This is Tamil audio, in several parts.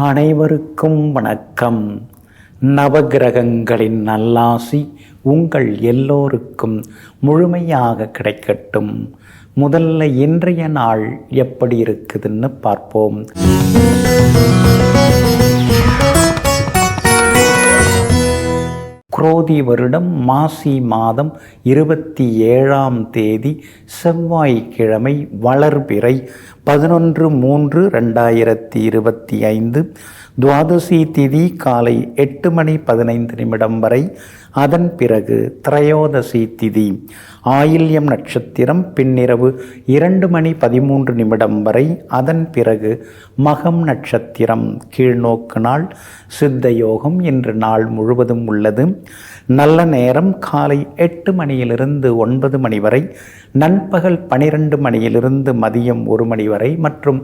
அனைவருக்கும் வணக்கம். நவகிரகங்களின் நல்லாசி உங்கள் எல்லோருக்கும் முழுமையாக கிடைக்கட்டும். முதல்ல இன்றைய நாள் எப்படி இருக்குதுன்னு பார்ப்போம். குரோதி வருடம் மாசி மாதம் 27ஆம் தேதி செவ்வாய்க்கிழமை, வளர்பிறை 11/3/2025. துவாதசி திதி காலை 8:15 வரை. அதன் பிறகு திரையோதசி திதி ஆயில்யம் நட்சத்திரம் பின்னிரவு 2:13 வரை. அதன் பிறகு மகம் நட்சத்திரம். கீழ்நோக்கு நாள். சித்த யோகம் இன்று நாள் முழுவதும் உள்ளது. நல்ல நேரம் காலை 8 மணியிலிருந்து 9 மணி வரை, நண்பகல் 12 மணியிலிருந்து மதியம் 1 மணி வரை மற்றும்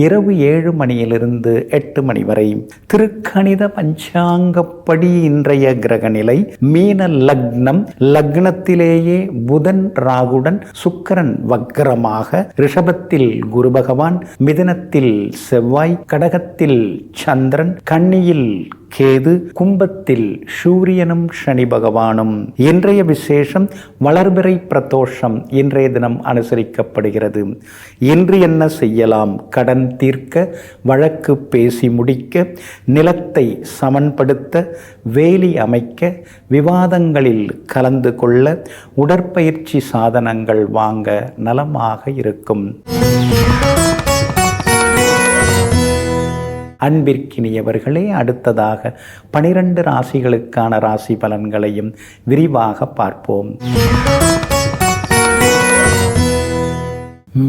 இரவு 7 மணியிலிருந்து 8 மணி வரை. திருக்கணித பஞ்சாங்கப்படி இன்றைய கிரகநிலை மீன லக்னம். லக்னத்திலேயே புதன் ராகுடன் சுக்கிரன் வக்ரமாக, ரிஷபத்தில் குரு பகவான், மிதுனத்தில் செவ்வாய், கடகத்தில் சந்திரன், கன்னியில் கேது, கும்பத்தில் சூரியனும் சனி பகவானும். இன்றைய விசேஷம் வளர்பிறை பிரதோஷம் இன்றைய தினம் அனுசரிக்கப்படுகிறது. இன்று என்ன செய்யலாம்? கடன் தீர்க்க, வழக்கு பேசி முடிக்க, நிலத்தை சமன்படுத்த, வேலி அமைக்க, விவாதங்களில் கலந்து கொள்ள, உடற்பயிற்சி சாதனங்கள் வாங்க நலமாக இருக்கும். அன்பிற்கினியவர்களே, அடுத்ததாக 12 ராசிகளுக்கான ராசி பலன்களையும் விரிவாக பார்ப்போம்.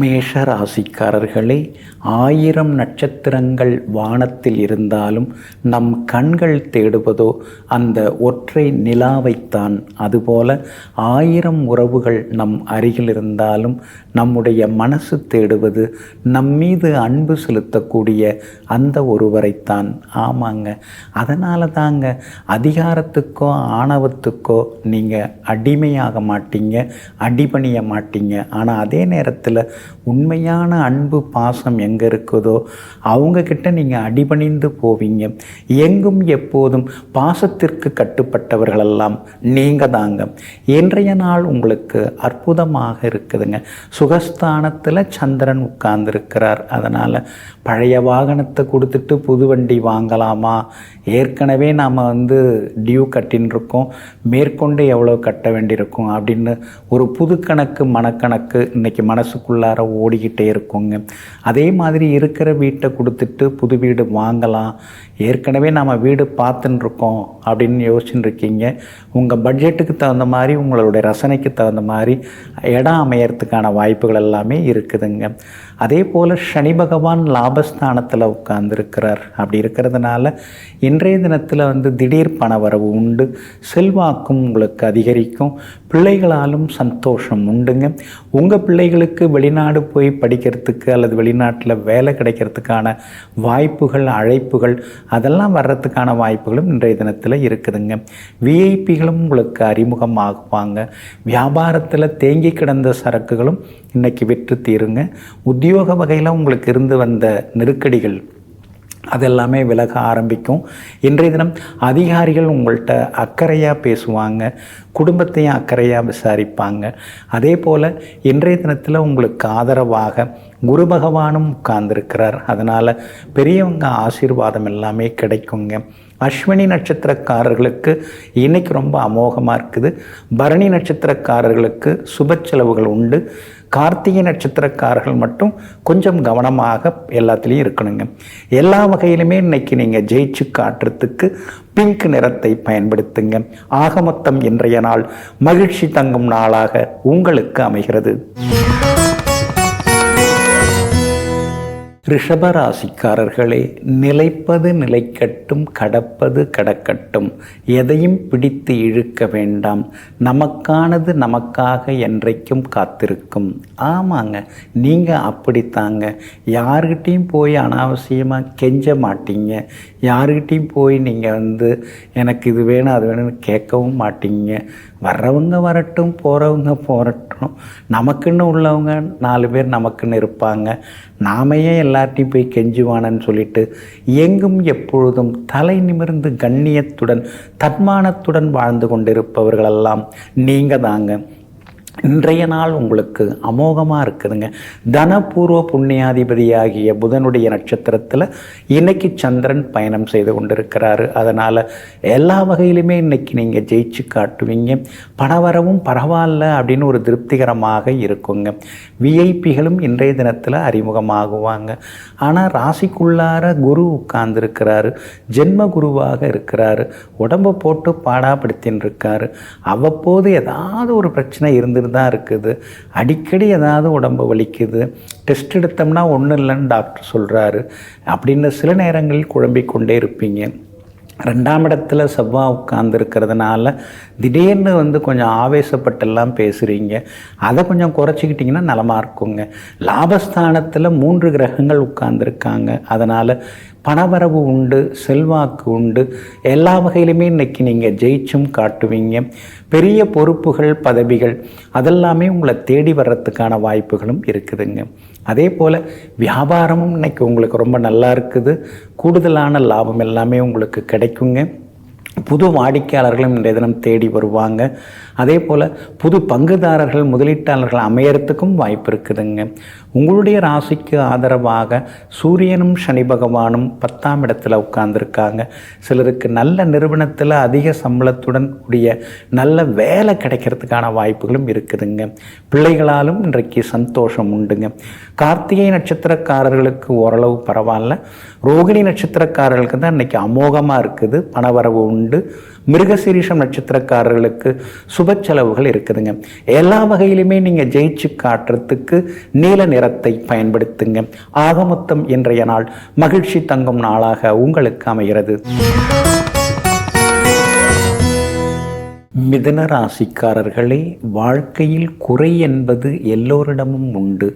மேஷ ராசிக்காரர்களே, 1000 நட்சத்திரங்கள் வானத்தில் இருந்தாலும் நம் கண்கள் தேடுவதோ அந்த ஒற்றை நிலாவைத்தான். அதுபோல 1000 உறவுகள் நம் அருகில் இருந்தாலும் நம்முடைய மனசு தேடுவது நம்மீது அன்பு செலுத்தக்கூடிய அந்த ஒருவரைத்தான். ஆமாங்க, அதனால தாங்க அதிகாரத்துக்கோ ஆணவத்துக்கோ நீங்கள் அடிமையாக மாட்டீங்க, அடிபணிய மாட்டீங்க. ஆனால் அதே நேரத்தில் உண்மையான அன்பு பாசம் எங்கே இருக்குதோ அவங்கக்கிட்ட நீங்கள் அடிபணிந்து போவீங்க. எங்கும் எப்போதும் பாசத்திற்கு கட்டுப்பட்டவர்களெல்லாம் நீங்கள் தாங்க. இன்றைய நாள் உங்களுக்கு அற்புதமாக இருக்குதுங்க. சுகஸ்தானத்தில் சந்திரன் உட்கார்ந்துருக்கிறார். அதனால் பழைய வாகனத்தை கொடுத்துட்டு புது வண்டி வாங்கலாமா? ஏற்கனவே நாம் டியூ கட்டின்னு இருக்கோம், மேற்கொண்டு எவ்வளோ கட்ட வேண்டியிருக்கும் அப்படின்னு ஒரு புது கணக்கு மனக்கணக்கு இன்றைக்கி மனசுக்குள்ளார ஓடிக்கிட்டே இருக்குங்க. அதே மாதிரி இருக்கிற வீட்டை கொடுத்துட்டு புது வீடு வாங்கலாம், ஏற்கனவே நாம் வீடு பார்த்துன்னு இருக்கோம் அப்படின்னு யோசிச்சுன்னு இருக்கீங்க. உங்கள் பட்ஜெட்டுக்கு தகுந்த மாதிரி, உங்களுடைய ரசனைக்கு தகுந்த மாதிரி இடம் அமையறதுக்கான வாய்ப்புகள் எல்லாமே இருக்குதுங்க. அதே போல் சனி பகவான் லாபஸ்தானத்தில் உட்கார்ந்துருக்கிறார். அப்படி இருக்கிறதுனால இன்றைய தினத்தில் திடீர் பண வரவு உண்டு. செல்வாக்கும் உங்களுக்கு அதிகரிக்கும். பிள்ளைகளாலும் சந்தோஷம் உண்டுங்க. உங்கள் பிள்ளைகளுக்கு வெளிநாடு போய் படிக்கிறதுக்கு அல்லது வெளிநாட்டில் வேலை கிடைக்கிறதுக்கான வாய்ப்புகள், அழைப்புகள் அதெல்லாம் வர்றதுக்கான வாய்ப்புகளும் இன்றைய தினத்தில் இருக்குதுங்க. விஐபிகளும் உங்களுக்கு அறிமுகமாகுவாங்க. வியாபாரத்தில் தேங்கி கிடந்த சரக்குகளும் இன்றைக்கி விற்று தீருங்க. உத்தியோக வகையில் உங்களுக்கு இருந்து வந்த நெருக்கடிகள் அதெல்லாமே விலக ஆரம்பிக்கும். இன்றைய தினம் அதிகாரிகள் உங்கள்கிட்ட அக்கறையாக பேசுவாங்க, குடும்பத்தையும் அக்கறையாக விசாரிப்பாங்க. அதே போல் இன்றைய தினத்தில் உங்களுக்கு ஆதரவாக குரு பகவானும் உட்கார்ந்துருக்கிறார். அதனால் பெரியவங்க ஆசீர்வாதம் எல்லாமே கிடைக்குங்க. அஸ்வினி நட்சத்திரக்காரர்களுக்கு இன்றைக்கி ரொம்ப அமோகமாக இருக்குது. பரணி நட்சத்திரக்காரர்களுக்கு சுப செலவுகள் உண்டு. கார்த்திகை நட்சத்திரக்காரர்கள் மட்டும் கொஞ்சம் கவனமாக எல்லாத்துலேயும் இருக்கணுங்க. எல்லா வகையிலுமே இன்றைக்கி நீங்கள் ஜெயிச்சு காட்டுறதுக்கு பிங்க் நிறத்தை பயன்படுத்துங்க. ஆக மொத்தம் இன்றைய நாள் மகிழ்ச்சி தங்கும் நாளாக உங்களுக்கு அமைகிறது. ரிஷபராசிக்காரர்களே, நிலைப்பது நிலைக்கட்டும், கடப்பது கடக்கட்டும். எதையும் பிடித்து இழுக்க வேண்டாம். நமக்கானது நமக்காக என்றைக்கும் காத்திருக்கும். ஆமாங்க, நீங்கள் அப்படித்தாங்க. யார்கிட்டையும் போய் அனாவசியமாக கெஞ்ச மாட்டீங்க. யார்கிட்டையும் போய் நீங்கள் எனக்கு இது வேணும் அது வேணும்னு கேட்கவும் மாட்டீங்க. வர்றவங்க வரட்டும், போகிறவங்க போகட்டும். நமக்குன்னு உள்ளவங்க 4 பேர் நமக்குன்னு இருப்பாங்க. நாமையே எல்லார்ட்டையும் போய் கெஞ்சுவானன்னு சொல்லிட்டு எங்கும் எப்பொழுதும் தலை நிமிர்ந்து கண்ணியத்துடன் தன்மானத்துடன் வாழ்ந்து கொண்டிருப்பவர்களெல்லாம் நீங்கள் தாங்க. இன்றைய நாள் உங்களுக்கு அமோகமாக இருக்குதுங்க. தனபூர்வ புண்ணியாதிபதியாகிய புதனுடைய நட்சத்திரத்தில் இன்னைக்கு சந்திரன் பயணம் செய்து கொண்டிருக்கிறாரு. அதனால் எல்லா வகையிலுமே இன்னைக்கு நீங்கள் ஜெயிச்சு காட்டுவீங்க. பணவரவும் பரவாயில்ல அப்படின்னு ஒரு திருப்திகரமாக இருக்குங்க. விஐபிகளும் இன்றைய தினத்தில் அறிமுகமாகுவாங்க. ஆனால் ராசிக்குள்ளார குரு உட்கார்ந்துருக்கிறாரு. ஜென்ம குருவாக இருக்கிறாரு. உடம்பை போட்டு பாடாப்படுத்தின்னு இருக்காரு. அவ்வப்போது ஏதாவது ஒரு பிரச்சனை தான் இருக்குது. அடிக்கடி ஏதாவது உடம்பு வலிக்குது. டெஸ்ட் எடுத்தோம்னா ஒன்றும் இல்லைன்னு டாக்டர் சொல்கிறாரு அப்படின்னு சில நேரங்களில் குழம்பிக்கொண்டே இருப்பீங்க. 2ஆம் இடத்துல செவ்வாய் உட்கார்ந்துருக்கிறதுனால திடீர்னு கொஞ்சம் ஆவேசப்பட்டெல்லாம் பேசுகிறீங்க. அதை கொஞ்சம் குறைச்சிக்கிட்டிங்கன்னா நலமாக இருக்குங்க. லாபஸ்தானத்தில் 3 கிரகங்கள் உட்கார்ந்துருக்காங்க. அதனால் பணவரவு உண்டு, செல்வாக்கு உண்டு. எல்லா வகையிலுமே இன்றைக்கி நீங்கள் ஜெயிச்சும் காட்டுவீங்க. பெரிய பொறுப்புகள், பதவிகள் அதெல்லாமே உங்களை தேடி வர்றதுக்கான வாய்ப்புகளும் இருக்குதுங்க. அதே போல் வியாபாரமும் இன்றைக்கி உங்களுக்கு ரொம்ப நல்லா இருக்குது. கூடுதலான லாபம் எல்லாமே உங்களுக்கு கிடைக்குங்க. புது வாடிக்கையாளர்களும் இன்றைய தினம் தேடி வருவாங்க. அதே போல் புது பங்குதாரர்கள், முதலீட்டாளர்கள் அமையறதுக்கும் வாய்ப்பு இருக்குதுங்க. உங்களுடைய ராசிக்கு ஆதரவாக சூரியனும் சனி பகவானும் 10ஆம் இடத்துல உட்கார்ந்துருக்காங்க. சிலருக்கு நல்ல நிறுவனத்தில் அதிக சம்பளத்துடன் கூடிய நல்ல வேலை கிடைக்கிறதுக்கான வாய்ப்புகளும் இருக்குதுங்க. பிள்ளைகளாலும் இன்றைக்கு சந்தோஷம் உண்டுங்க. கார்த்திகை நட்சத்திரக்காரர்களுக்கு ஓரளவு பரவாயில்ல. ரோகிணி நட்சத்திரக்காரர்களுக்கு தான் இன்றைக்கி அமோகமாக இருக்குது. பணவரவு உண்டு. மிருகசீரிஷம் நட்சத்திரக்காரர்களுக்கு சுப செலவுகள் இருக்குதுங்க. எல்லா வகையிலுமே நீங்கள் ஜெயிச்சு காட்டுறதுக்கு நீல நிறத்தை பயன்படுத்துங்க. ஆக மொத்தம் இன்றைய நாள் மகிழ்ச்சி தங்கும் நாளாக உங்களுக்கு அமைகிறது. மிதுன ராசிக்காரர்களே, வாழ்க்கையில் குறை என்பது எல்லோரிடமும் உண்டு.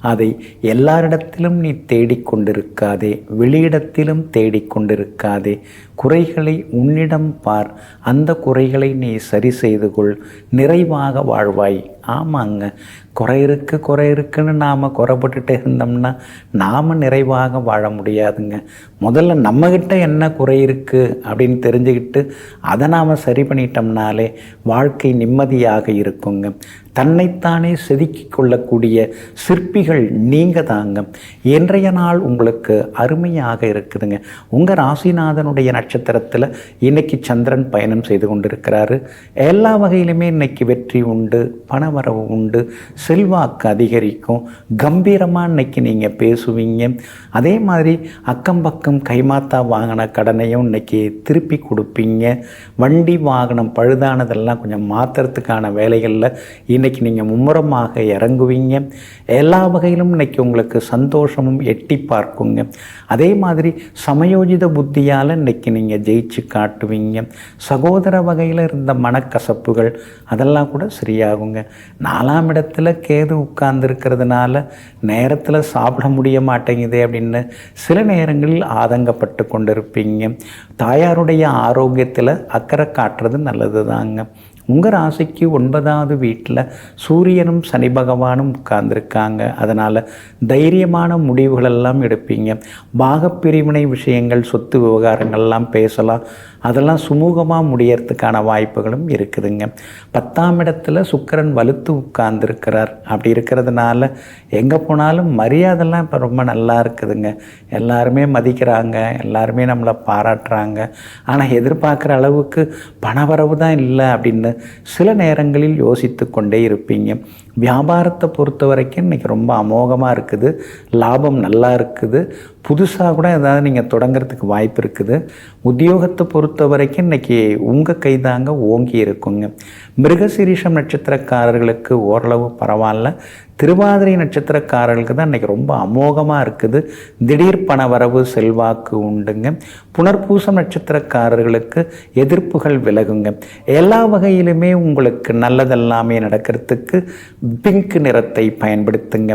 அதை எல்லாரிடத்திலும் நீ தேடிக்கொண்டிருக்காதே, வெளியிடத்திலும் தேடிக்கொண்டிருக்காதே. குறைகளை உன்னிடம் பார். அந்த குறைகளை நீ சரி செய்து கொள். நிறைவாக வாழ்வாய். ஆமாங்க, குறை இருக்குன்னு நாம் குறைப்பட்டுட்டே இருந்தோம்னா நாம் நிறைவாக வாழ முடியாதுங்க. முதல்ல நம்மக்கிட்ட என்ன குறை இருக்குது அப்படின்னு தெரிஞ்சுக்கிட்டு அதை நாம் சரி பண்ணிட்டோம்னாலே வாழ்க்கை நிம்மதியாக இருக்குங்க. தன்னைத்தானே செதுக்கி கொள்ளக்கூடிய சிற்பிகள் நீங்கள் தாங்க. இன்றைய நாள் உங்களுக்கு அருமையாக இருக்குதுங்க. உங்கள் ராசிநாதனுடைய நட்சத்திரத்தில் இன்னைக்கு சந்திரன் பயணம் செய்து கொண்டிருக்கிறாரு. எல்லா வகையிலுமே இன்னைக்கு வெற்றி உண்டு, பணவரவு உண்டு, செல்வாக்கு அதிகரிக்கும். கம்பீரமாக இன்னைக்கு நீங்கள் பேசுவீங்க. அதே மாதிரி அக்கம் பக்கம் கைமாத்தா வாங்கின கடனையும் இன்னைக்கு திருப்பி கொடுப்பீங்க. வண்டி வாகனம் பழுதானதெல்லாம் கொஞ்சம் மாற்றுறதுக்கான வேலைகளில் இன்றைக்கி நீங்கள் மும்முரமாக இறங்குவீங்க. எல்லா வகையிலும் இன்றைக்கி உங்களுக்கு சந்தோஷமும் எட்டி பார்க்குங்க. அதே மாதிரி சமயோஜித புத்தியால் இன்றைக்கி நீங்கள் ஜெயிச்சு காட்டுவீங்க. சகோதர வகையில் இருந்த மனக்கசப்புகள் அதெல்லாம் கூட சரியாகுங்க. 4ஆம் இடத்துல கேது உட்கார்ந்துருக்கிறதுனால நேரத்தில் சாப்பிட முடிய மாட்டேங்குது அப்படின்னு சில நேரங்களில் ஆதங்கப்பட்டு கொண்டிருப்பீங்க. தாயாருடைய ஆரோக்கியத்தில் அக்கறை காட்டுறது நல்லது தாங்க. உங்கள் ராசிக்கு 9வது வீட்டில் சூரியனும் சனி பகவானும் உட்கார்ந்துருக்காங்க. அதனால் தைரியமான முடிவுகளெல்லாம் எடுப்பீங்க. பாகப்பிரிவினை விஷயங்கள், சொத்து விவகாரங்கள்லாம் பேசலாம். அதெல்லாம் சுமூகமாக முடியறதுக்கான வாய்ப்புகளும் இருக்குதுங்க. 10ஆம் இடத்துல சுக்கிரன் வலுத்து உட்கார்ந்துருக்கிறார். அப்படி இருக்கிறதுனால எங்கே போனாலும் மரியாதைலாம் இப்போ ரொம்ப நல்லா இருக்குதுங்க. எல்லாருமே மதிக்கிறாங்க, எல்லாருமே நம்மளை பாராட்டுறாங்க. ஆனால் எதிர்பார்க்குற அளவுக்கு பணவரவு தான் இல்லை அப்படின்னு சில நேரங்களில் யோசித்து கொண்டே இருப்பீங்க. வியாபாரத்தை பொறுத்த வரைக்கும் இன்றைக்கி ரொம்ப அமோகமாக இருக்குது. லாபம் நல்லா இருக்குது. புதுசாக கூட ஏதாவது நீங்கள் தொடங்கிறதுக்கு வாய்ப்பு இருக்குது. உத்தியோகத்தை பொறுத்த வரைக்கும் இன்றைக்கி உங்கள் கைதாங்க ஓங்கி இருக்குங்க. மிருகசீரிஷம் நட்சத்திரக்காரர்களுக்கு ஓரளவு பரவாயில்ல. திருவாதிரை நட்சத்திரக்காரர்களுக்கு தான் இன்றைக்கி ரொம்ப அமோகமாக இருக்குது. திடீர் பண வரவு, செல்வாக்கு உண்டுங்க. புனர்பூசம் நட்சத்திரக்காரர்களுக்கு எதிர்ப்புகள் விலகுங்க. எல்லா வகையிலுமே உங்களுக்கு நல்லதெல்லாமே நடக்கிறதுக்கு பிங்க் நிறத்தை பயன்படுத்துங்க.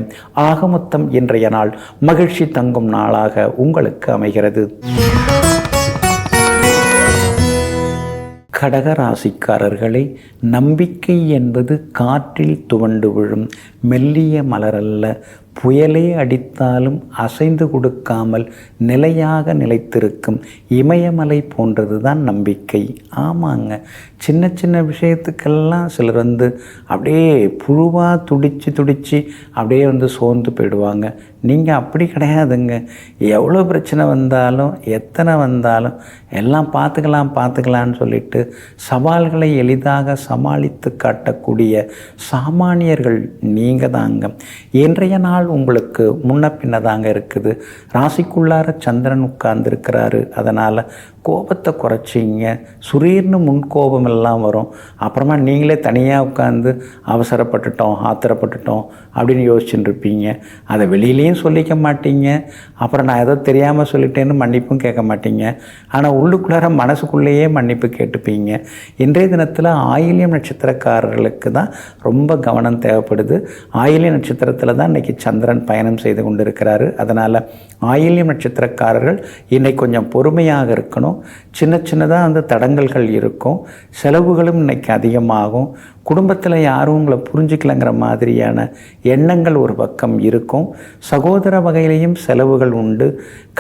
ஆக மொத்தம் இன்றைய நாள் மகிழ்ச்சி தங்கும் நாளாக உங்களுக்கு அமைகிறது. கடகராசிக்காரர்களை, நம்பிக்கை என்பது காற்றில் துவண்டு விழும் மெல்லிய மலரல்ல, புயலே அடித்தாலும் அசைந்து கொடுக்காமல் நிலையாக நிலைத்திருக்கும் இமயமலை போன்றது தான் நம்பிக்கை. ஆமாங்க, சின்ன சின்ன விஷயத்துக்கெல்லாம் சிலர் அப்படியே புழுவாக துடித்து அப்படியே சோர்ந்து போயிடுவாங்க. நீங்கள் அப்படி கிடையாதுங்க. எவ்வளோ பிரச்சனை வந்தாலும் எத்தனை வந்தாலும் எல்லாம் பார்த்துக்கலான்னு சொல்லிட்டு சவால்களை எளிதாக சமாளித்து காட்டக்கூடிய சாமானியர்கள் நீங்கள் தாங்க. இன்றைய நாள் உங்களுக்கு முன்ன பின்ன தாங்க இருக்குது. ராசிக்குள்ளார சந்திரன் உட்கார்ந்துருக்கிறாரு. அதனால் கோபத்தை குறைச்சிங்க. சுரீர்னு முன்கோபம் எல்லாம் வரும். அப்புறமா நீங்களே தனியாக உட்காந்து அவசரப்பட்டுட்டோம் ஆத்திரப்பட்டுட்டோம் அப்படின்னு யோசிச்சுட்டு இருப்பீங்க. அதை வெளியிலையும் சொல்லிக்க மாட்டீங்க. அப்புறம் நான் ஏதோ தெரியாமல் சொல்லிட்டேன்னு மன்னிப்பும் கேட்க மாட்டீங்க. ஆனால் உள்ளுக்குள்ளார மனசுக்குள்ளேயே மன்னிப்பு கேட்டுப்பீங்க. இன்றைய தினத்தில் ஆயில்யம் நட்சத்திரக்காரர்களுக்கு தான் ரொம்ப கவனம் தேவைப்படுது. ஆயில்யம் நட்சத்திரத்தில் தான் இன்றைக்கி சந்திரன் பயணம் செய்து கொண்டு இருக்கிறாரு. அதனால் ஆயில்யம் நட்சத்திரக்காரர்கள் இன்னைக்கு கொஞ்சம் பொறுமையாக இருக்கணும். சின்னதாக தடங்கல்கள் இருக்கும். செலவுகளும் இன்னைக்கு அதிகமாகும். குடும்பத்தில் யாரும் உங்களை புரிஞ்சுக்கலைங்கிற மாதிரியான எண்ணங்கள் ஒரு பக்கம் இருக்கும். சகோதர வகையிலையும் செலவுகள் உண்டு.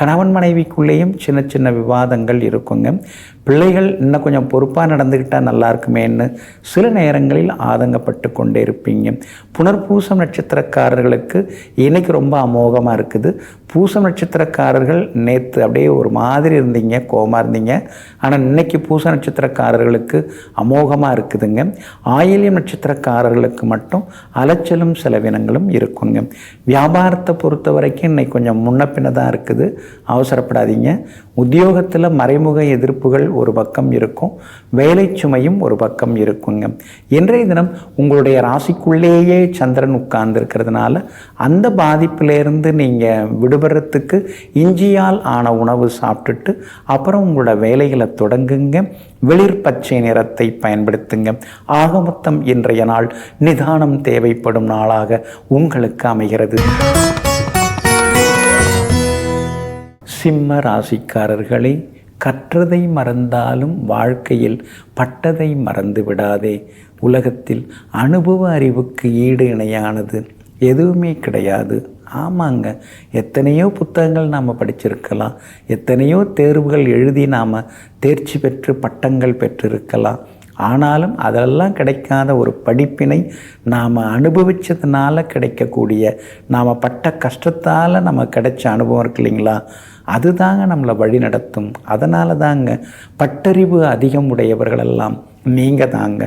கணவன் மனைவிக்குள்ளேயும் சின்ன விவாதங்கள் இருக்குங்க. பிள்ளைகள் இன்னும் கொஞ்சம் பொறுப்பாக நடந்துக்கிட்டால் நல்லா இருக்குமேன்னு சில நேரங்களில் ஆதங்கப்பட்டு கொண்டே இருப்பீங்க. புனர்பூசம் நட்சத்திரக்காரர்களுக்கு இன்னைக்கு ரொம்ப அமோகமாக இருக்குது. பூசம் நட்சத்திரக்காரர்கள் நேற்று அப்படியே ஒரு மாதிரி இருந்தீங்க, கோபமாக இருந்தீங்க. ஆனால் இன்னைக்கு பூச நட்சத்திரக்காரர்களுக்கு அமோகமாக இருக்குதுங்க. ஆயில்யம் நட்சத்திரக்காரர்களுக்கு மட்டும் அலைச்சலும் செலவினங்களும் இருக்குங்க. வியாபாரத்தை பொறுத்த வரைக்கும் இன்னைக்கு கொஞ்சம் முன்ன பின்ன தான் இருக்குது. அவசரப்படாதீங்க. உத்தியோகத்தில் மறைமுக எதிர்ப்புகள் ஒரு பக்கம் இருக்கும். வேலை சுமையும் ஒரு பக்கம் இருக்குங்க. இன்றைய தினம் உங்களுடைய ராசிக்குள்ளேயே சந்திரன் உட்கார்ந்து இருக்கிறதுனால அந்த பாதிப்பிலேருந்து நீங்கள் விடுபடுறதுக்கு இஞ்சியால் ஆன உணவு சாப்பிட்டுட்டு அப்புறம் உங்களோட வேலைகளை தொடங்குங்க. வெளிர் பச்சை நிறத்தை பயன்படுத்துங்க. ஆக மொத்தம் இன்றைய நாள் நிதானம் தேவைப்படும் நாளாக உங்களுக்கு அமைகிறது. சிம்ம ராசிக்காரர்களே, கற்றதை மறந்தாலும் வாழ்க்கையில் பட்டதை மறந்து விடாதே. உலகத்தில் அனுபவ அறிவுக்கு ஈடு இணையானது எதுவுமே கிடையாது. ஆமாங்க, எத்தனையோ புத்தகங்கள் நாம் படிச்சிருக்கலாம். எத்தனையோ தேர்வுகள் எழுதி நாம் தேர்ச்சி பெற்று பட்டங்கள் பெற்றிருக்கலாம். ஆனாலும் அதெல்லாம் கிடைக்காத ஒரு படிப்பினை நாம் அனுபவித்ததுனால கிடைக்கக்கூடிய, நாம் பட்ட கஷ்டத்தால் நம்ம கிடைச்ச அனுபவம் இருக்கு இல்லைங்களா, அதுதாங்க நம்மளை வழி நடத்தும். அதனால தாங்க பட்டறிவு அதிகம் உடையவர்களெல்லாம் நீங்கள் தாங்க.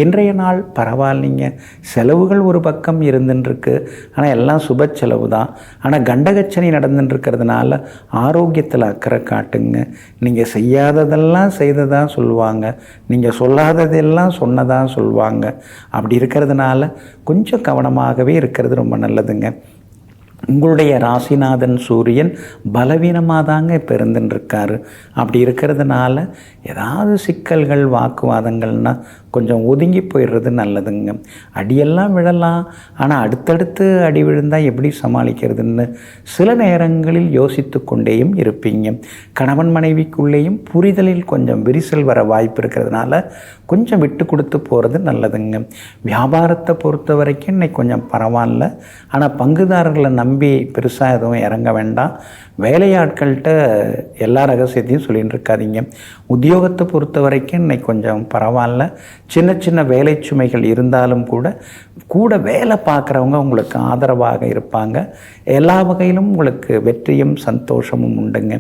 இன்றைய நாள் பரவாயில்லைங்க. செலவுகள் ஒரு பக்கம் இருந்துருக்கு. ஆனால் எல்லாம் சுப செலவு தான். ஆனால் கண்டகச்சனி நடந்துட்டுருக்கிறதுனால ஆரோக்கியத்தில் அக்கறை காட்டுங்க. நீங்கள் செய்யாததெல்லாம் செய்ததாக சொல்லுவாங்க. நீங்கள் சொல்லாததெல்லாம் சொன்னதாக சொல்லுவாங்க. அப்படி இருக்கிறதுனால கொஞ்சம் கவனமாகவே இருக்கிறது ரொம்ப நல்லதுங்க. உங்களுடைய ராசிநாதன் சூரியன் பலவீனமாக தாங்க இப்போ இருந்துட்டுருக்காரு. அப்படி இருக்கிறதுனால ஏதாவது சிக்கல்கள் வாக்குவாதங்கள்னால் கொஞ்சம் ஒதுங்கி போயிடுறது நல்லதுங்க. அடியெல்லாம் விழலாம், ஆனால் அடுத்தடுத்து அடி விழுந்தால் எப்படி சமாளிக்கிறதுன்னு சில நேரங்களில் யோசித்து கொண்டேயும் இருப்பீங்க. கணவன் மனைவிக்குள்ளேயும் புரிதலில் கொஞ்சம் விரிசல் வர வாய்ப்பு இருக்கிறதுனால கொஞ்சம் விட்டு கொடுத்து போகிறது நல்லதுங்க. வியாபாரத்தை பொறுத்த வரைக்கும் இன்னைக்கு கொஞ்சம் பரவாயில்ல. ஆனால் பங்குதாரர்களை நம்பி பெருசாக எதுவும் இறங்க வேண்டாம். வேலையாட்கள்கிட்ட எல்லா ரகசியத்தையும் சொல்லிட்டு இருக்காதீங்க. உத்தியோகத்தை பொறுத்த வரைக்கும் இன்னைக்கு கொஞ்சம் பரவாயில்ல. சின்ன வேலை சுமைகள் இருந்தாலும் கூட வேலை பார்க்குறவங்க உங்களுக்கு ஆதரவாக இருப்பாங்க. எல்லா வகையிலும் உங்களுக்கு வெற்றியும் சந்தோஷமும் உண்டுங்க.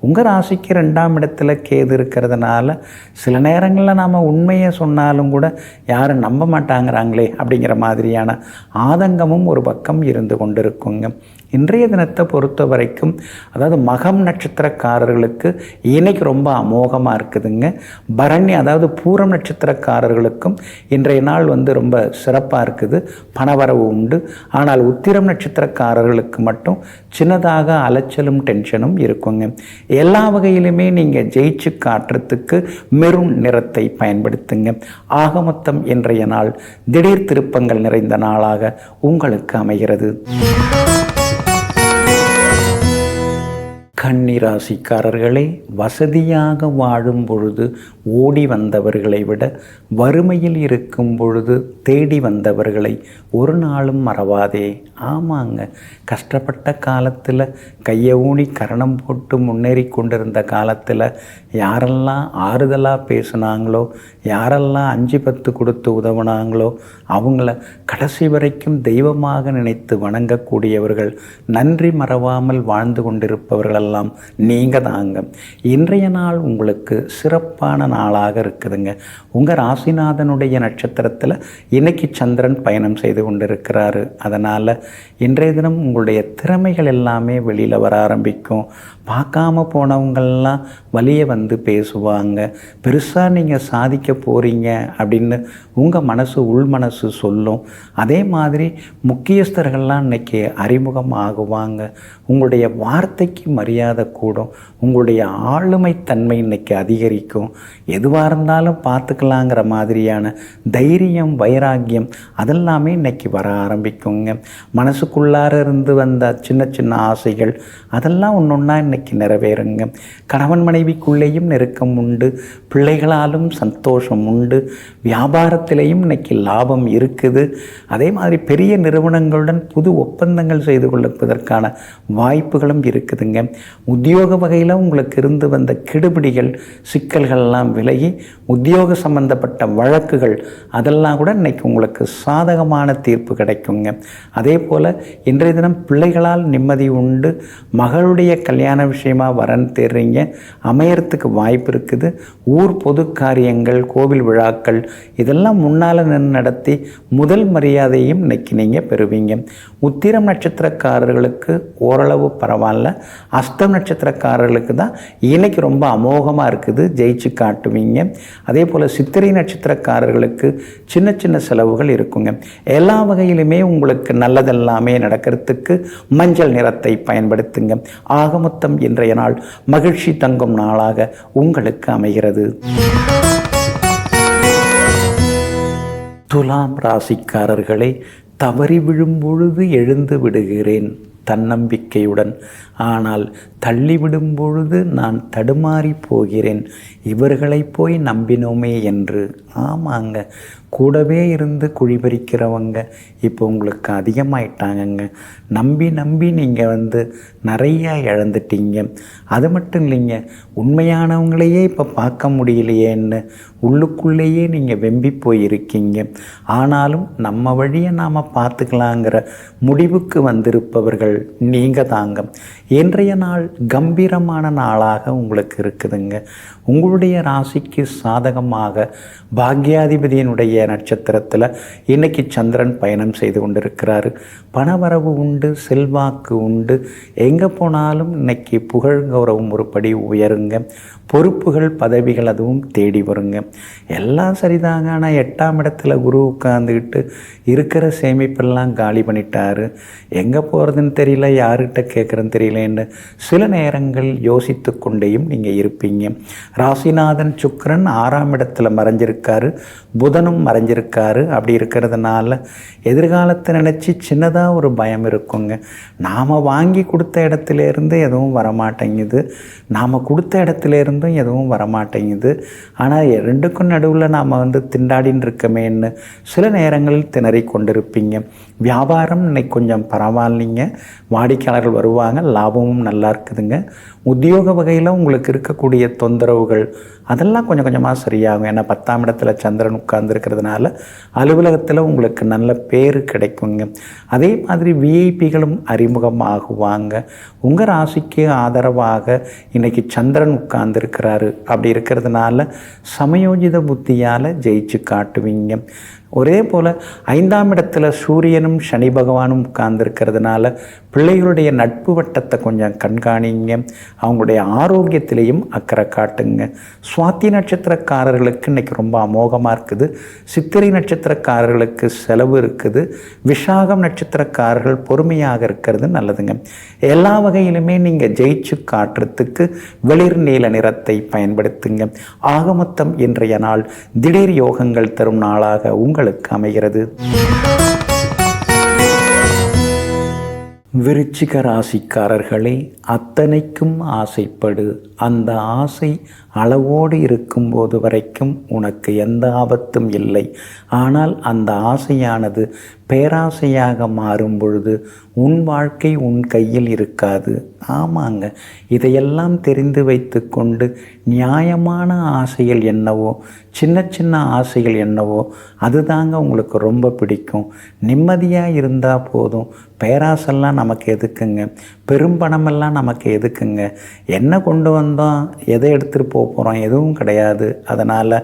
உங்கள் ராசிக்கு 2ஆம் இடத்துல கேது இருக்கிறதுனால சில நேரங்களில் நாம் உண்மையை சொன்னாலும் கூட யாரும் நம்ப மாட்டாங்கிறாங்களே அப்படிங்கிற மாதிரியான ஆதங்கமும் ஒரு பக்கம் இருந்து கொண்டிருக்குங்க. இன்றைய தினத்தை பொறுத்த வரைக்கும், அதாவது மகம் நட்சத்திரக்காரர்களுக்கு இன்னைக்கு ரொம்ப அமோகமாக இருக்குதுங்க. பரணி அதாவது பூரம் நட்சத்திரக்காரர்களுக்கும் இன்றைய நாள் ரொம்ப சிறப்பாக இருக்குது. பணவரவு உண்டு. ஆனால் உத்திரம் நட்சத்திரக்காரர்களுக்கு மட்டும் சின்னதாக அலைச்சலும் டென்ஷனும் இருக்குங்க. எல்லா வகையிலுமே நீங்கள் ஜெயிச்சு காட்டுறதுக்கு மெரூன் நிறத்தை பயன்படுத்துங்க. ஆக மொத்தம் இன்றைய நாள் திடீர் திருப்பங்கள் நிறைந்த நாளாக உங்களுக்கு அமைகிறது. கன்னி ராசிக்காரர்களே, வசதியாக வாழும் பொழுது ஓடி வந்தவர்களை விட வறுமையில் இருக்கும் பொழுது தேடி வந்தவர்களை ஒரு நாளும் மறவாதே. ஆமாங்க, கஷ்டப்பட்ட காலத்தில் கையை ஊனி கரணம் போட்டு முன்னேறி கொண்டிருந்த காலத்தில் யாரெல்லாம் ஆறுதலாக பேசுனாங்களோ, யாரெல்லாம் 5-10 கொடுத்து உதவுனாங்களோ அவங்கள கடைசி வரைக்கும் தெய்வமாக நினைத்து வணங்கக்கூடியவர்கள், நன்றி மறவாமல் வாழ்ந்து கொண்டிருப்பவர்களெல்லாம் நீங்கள் தாங்க. இன்றைய நாள் உங்களுக்கு சிறப்பான நாளாக இருக்குதுங்க. உங்கள் ராசிநாதனுடைய நட்சத்திரத்தில் இன்னைக்கு சந்திரன் பயணம் செய்து கொண்டிருக்கிறாரு. அதனால் இன்றைய தினம் உங்களுடைய திறமைகள் எல்லாமே வெளியில் வர ஆரம்பிக்கும். பார்க்காம போனவங்கள்லாம் வழியே வந்து பேசுவாங்க. பெருசாக நீங்கள் சாதிக்க போகிறீங்க அப்படின்னு உங்கள் மனசு உள் மனசு சொல்லும். அதே மாதிரி முக்கியஸ்தர்கள்லாம் இன்றைக்கி அறிமுகம் ஆகுவாங்க. உங்களுடைய வார்த்தைக்கு மரியாதை கூடும். உங்களுடைய ஆளுமைத்தன்மை இன்றைக்கி அதிகரிக்கும். எதுவாக இருந்தாலும் பார்த்துக்கலாங்கிற மாதிரியான தைரியம், வைராக்கியம் அதெல்லாமே இன்றைக்கி வர ஆரம்பிக்குங்க. மனசுக்குள்ளார இருந்து வந்த சின்ன சின்ன ஆசைகள் அதெல்லாம் ஒன்று ஒன்றா இன்றைக்கி நிறைவேறுங்க. கணவன் மனைவிக்குள்ளேயும் நெருக்கம் உண்டு, பிள்ளைகளாலும் சந்தோஷம் உண்டு, வியாபாரத்திலேயும் இன்றைக்கி லாபம் இருக்குது. அதே மாதிரி பெரிய நிறுவனங்களுடன் புது ஒப்பந்தங்கள் செய்து கொள்வதற்கான வாய்ப்புகளும் இருக்குதுங்க. உத்தியோக வகையில் உங்களுக்கு இருந்து வந்த கெடுபிடிகள், சிக்கல்கள்லாம் விலகி உத்தியோக சம்பந்தப்பட்ட வழக்குகள் அதெல்லாம் கூட இன்றைக்கி உங்களுக்கு சாதகமான தீர்ப்பு கிடைக்குங்க. அதே போல் இன்றைய தினம் பிள்ளைகளால் நிம்மதி உண்டு. மகளுடைய கல்யாண விஷயமா வரன் தேடுறீங்க, அமையறதுக்கு வாய்ப்பு இருக்குது. ஊர் பொது காரியங்கள், கோவில் விழாக்கள் இதெல்லாம் முன்னால் நின்று நடத்தி முதல் மரியாதையும் இன்னைக்கு நீங்கள் பெறுவீங்க. உத்திரம் நட்சத்திரக்காரர்களுக்கு ஓரளவு பரவாயில்ல. அஸ்தம் நட்சத்திரக்காரர்களுக்கு தான் இன்னைக்கு ரொம்ப அமோகமாக இருக்குது, ஜெயிச்சு காட்டுவீங்க. அதே போல் சித்திரை நட்சத்திரக்காரர்களுக்கு சின்ன சின்ன செலவுகள் இருக்குங்க. எல்லா வகையிலுமே உங்களுக்கு நல்லதெல்லாமே நடக்கிறதுக்கு மஞ்சள் நிறத்தை பயன்படுத்துங்க. ஆக மொத்தம் இன்றைய நாள் மகிழ்ச்சி தங்கும் நாளாக உங்களுக்கு அமைகிறது. துலாம் ராசிக்காரர்களே, தவறி விழும் பொழுது எழுந்து விடுகிறேன் தன்னம்பிக்கையுடன், ஆனால் தள்ளிவிடும் பொழுது நான் தடுமாறி போகிறேன் இவர்களை போய் நம்பினோமே என்று. ஆமாங்க, கூடவே இருந்து குழிபறிக்கிறவங்க இப்போ உங்களுக்கு அதிகமாயிட்டாங்கங்க. நம்பி நம்பி நீங்கள் நிறையா இழந்துட்டீங்க. அது மட்டும் இல்லைங்க, உண்மையானவங்களையே இப்போ பார்க்க முடியலையேன்னு உள்ளுக்குள்ளேயே நீங்கள் வெம்பி போயிருக்கீங்க. ஆனாலும் நம்ம வழியை நாம் பார்த்துக்கலாங்கிற முடிவுக்கு வந்திருப்பவர்கள் நீங்கள் தாங்க. இன்றைய நாள் கம்பீரமான நாளாக உங்களுக்கு இருக்குதுங்க. உங்களுடைய ராசிக்கு சாதகமாக பாக்யாதிபதியினுடைய நட்சத்திரத்தில் இன்னைக்கு சந்திரன் பயணம் செய்து கொண்டிருக்கிறாரு. பணவரவு உண்டு, செல்வாக்கு உண்டு. எங்கே போனாலும் இன்னைக்கு புகழ் கௌரவம் ஒரு படி உயருங்க. பொறுப்புகள், பதவிகள் அதுவும் தேடி வருங்க. எல்லாம் சரிதாங்க. ஆனால் 8ஆம் இடத்துல குரு உட்காந்துக்கிட்டு இருக்கிற சேமிப்பெல்லாம் காலி பண்ணிட்டாரு. எங்கே போகிறதுன்னு தெரியல, யார்கிட்ட கேட்குறதுன்னு தெரியலன்னு சில நேரங்கள் யோசித்து கொண்டேயும் நீங்கள் இருப்பீங்க. ராசிநாதன் சுக்கிரன் 6ஆம் இடத்துல மறைஞ்சிருக்காரு, புதனும் மறைஞ்சிருக்காரு. அப்படி இருக்கிறதுனால எதிர்காலத்தை நினச்சி சின்னதாக ஒரு பயம் இருக்குங்க. நாம் வாங்கி கொடுத்த இடத்துலேருந்து எதுவும் வரமாட்டேங்குது, நாம் கொடுத்த இடத்துலேருந்தும் எதுவும் வரமாட்டேங்குது. ஆனால் ரெண்டுக்கும் நடுவில் நாம் திண்டாடின்னு இருக்கமேன்னு சில நேரங்களில் திணறி கொண்டிருப்பீங்க. வியாபாரம் இன்னைக்கு கொஞ்சம் பரவாயில்லைங்க, வாடிக்கையாளர்கள் வருவாங்க, லாபமும் நல்லா இருக்குதுங்க. உத்தியோக வகையில் உங்களுக்கு இருக்கக்கூடிய தொந்தரவுகள் அதெல்லாம் கொஞ்சம் கொஞ்சமாக சரியாகும். ஏன்னா 10ஆம் இடத்துல சந்திரன் உட்கார்ந்துருக்கிறதுனால அலுவலகத்தில் உங்களுக்கு நல்ல பேர் கிடைக்குங்க. அதே மாதிரி விஐபிகளும் அறிமுகமாகுவாங்க. உங்கள் ராசிக்கு ஆதரவாக இன்றைக்கி சந்திரன் உட்கார்ந்துருக்கிறாரு. அப்படி இருக்கிறதுனால சமயோஜித புத்தியால் ஜெயிச்சு காட்டுவீங்க. ஒரே போல் 5ஆம் இடத்துல சூரியனும் சனி பகவானும் உட்கார்ந்துருக்கிறதுனால பிள்ளைகளுடைய நட்பு வட்டத்தை கொஞ்சம் கண்காணிங்க. அவங்களுடைய ஆரோக்கியத்திலையும் அக்கறை காட்டுங்க. சுவாதி நட்சத்திரக்காரர்களுக்கு இன்றைக்கி ரொம்ப அமோகமாக இருக்குது. சித்திரை நட்சத்திரக்காரர்களுக்கு செலவு இருக்குது. விஷாகம் நட்சத்திரக்காரர்கள் பொறுமையாக இருக்கிறது நல்லதுங்க. எல்லா வகையிலுமே நீங்கள் ஜெயிச்சு காட்டுறதுக்கு வெளிர் நீல நிறத்தை பயன்படுத்துங்க. ஆக மொத்தம் இன்றைய நாள் திடீர் யோகங்கள் தரும் நாளாக உங்களுக்கு அமைகிறது. விருச்சிக ராசிக்காரர்களே, அத்தனைக்கும் ஆசைப்படு. அந்த ஆசை அளவோடு இருக்கும்போது வரைக்கும் உனக்கு எந்த ஆபத்தும் இல்லை. ஆனால் அந்த ஆசையானது பேராசையாக மாறும் பொழுது உன் வாழ்க்கை உன் கையில் இருக்காது. ஆமாங்க, இதையெல்லாம் தெரிந்து வைத்து கொண்டு நியாயமான ஆசைகள் என்னவோ, சின்ன சின்ன ஆசைகள் என்னவோ அதுதாங்க உங்களுக்கு ரொம்ப பிடிக்கும். நிம்மதியாக இருந்தால் போதும். பேராசெல்லாம் நமக்கு எதுக்குங்க? பெரும்பணமெல்லாம் நமக்கு எதுக்குங்க? என்ன கொண்டு வந்தோம், எதை எடுத்துகிட்டு போகிறோம்? எதுவும் கிடையாது. அதனால்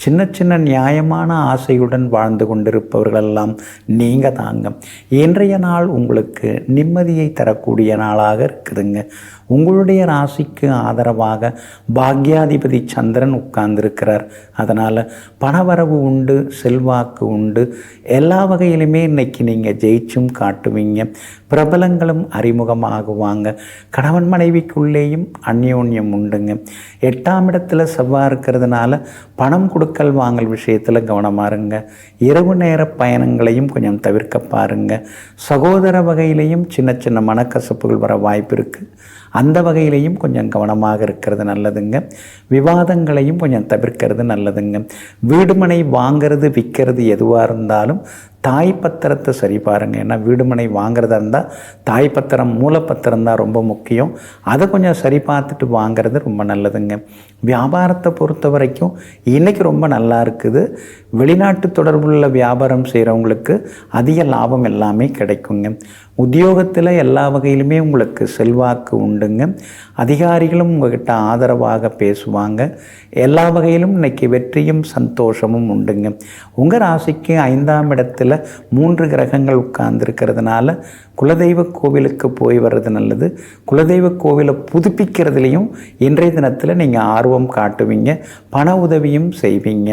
சின்ன சின்ன நியாயமான ஆசையுடன் வாழ்ந்து கொண்டிருப்பவர்களெல்லாம் நீங்கள் தாங்க. இன்றைய நாள் உங்களுக்கு நிம்மதியை தரக்கூடிய நாளாக இருக்குதுங்க. உங்களுடைய ராசிக்கு ஆதரவாக பாக்யாதிபதி சந்திரன் உட்கார்ந்துருக்கிறார். அதனால் பணவரவு உண்டு, செல்வாக்கு உண்டு. எல்லா வகையிலுமே இன்றைக்கி நீங்கள் ஜெயிச்சும் காட்டுவீங்க. பிரபலங்களும் அறிமுகமாகுவாங்க. கணவன் மனைவிக்குள்ளேயும் அந்யோன்யம் உண்டுங்க. 8ஆம் இடத்துல செவ்வாய் இருக்கிறதுனால பணம் கொடுக்கல் வாங்கல் விஷயத்தில் கவனமாக இருங்க. இரவு நேர பயணங்களையும் கொஞ்சம் தவிர்க்க பாருங்க. சகோதர வகையிலையும் சின்ன சின்ன மனக்கசப்புகள் வர வாய்ப்பு இருக்குது. அந்த வகையிலையும் கொஞ்சம் கவனமாக இருக்கிறது நல்லதுங்க. விவாதங்களையும் கொஞ்சம் தவிர்க்கிறது நல்லதுங்க. வீடுமனை வாங்கிறது விற்கிறது எதுவாக இருந்தாலும் தாய் பத்திரத்தை சரி பாருங்கள். ஏன்னா வீடுமனை வாங்கிறதா இருந்தால் தாய் பத்திரம், மூலப்பத்திரம் தான் ரொம்ப முக்கியம். அதை கொஞ்சம் சரி பார்த்துட்டு வாங்கிறது ரொம்ப நல்லதுங்க. வியாபாரத்தை பொறுத்த வரைக்கும் இன்றைக்கி ரொம்ப நல்லா இருக்குது. வெளிநாட்டு தொடர்புள்ள வியாபாரம் செய்கிறவங்களுக்கு அதிக லாபம் எல்லாமே கிடைக்குங்க. உத்தியோகத்தில் எல்லா வகையிலுமே உங்களுக்கு செல்வாக்கு உண்டுங்க. அதிகாரிகளும் உங்கள்கிட்ட ஆதரவாக பேசுவாங்க. எல்லா வகையிலும் இன்றைக்கி வெற்றியும் சந்தோஷமும் உண்டுங்க. உங்கள் ராசிக்கு 5ஆம் இடத்துல 3 கிரகங்கள் உட்கார்ந்துருக்கிறதுனால குலதெய்வ கோவிலுக்கு போய் வர்றது நல்லது. குலதெய்வ கோவிலை புதுப்பிக்கிறதுலையும் இன்றைய தினத்தில் நீங்கள் ஆர்வம் காட்டுவீங்க. பண உதவியும் செய்வீங்க.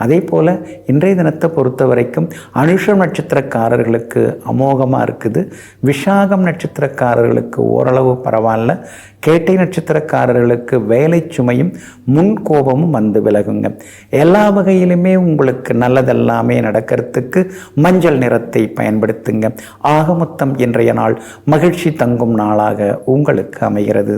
அதே போல் இன்றைய தினத்தை பொறுத்த வரைக்கும் அனுஷம் நட்சத்திரக்காரர்களுக்கு அமோகமாக இருக்குது. விஷாகம் நட்சத்திரக்காரர்களுக்கு ஓரளவு பரவாயில்ல. கேட்டை நட்சத்திரக்காரர்களுக்கு வேலை சுமையும் முன்கோபமும் வந்து விலகுங்க. எல்லா வகையிலுமே உங்களுக்கு நல்லதெல்லாமே நடக்கிறதுக்கு மஞ்சள் நிறத்தை பயன்படுத்துங்க. ஆக மொத்தம் இன்றைய நாள் மகிழ்ச்சி தங்கும் நாளாக உங்களுக்கு அமைகிறது.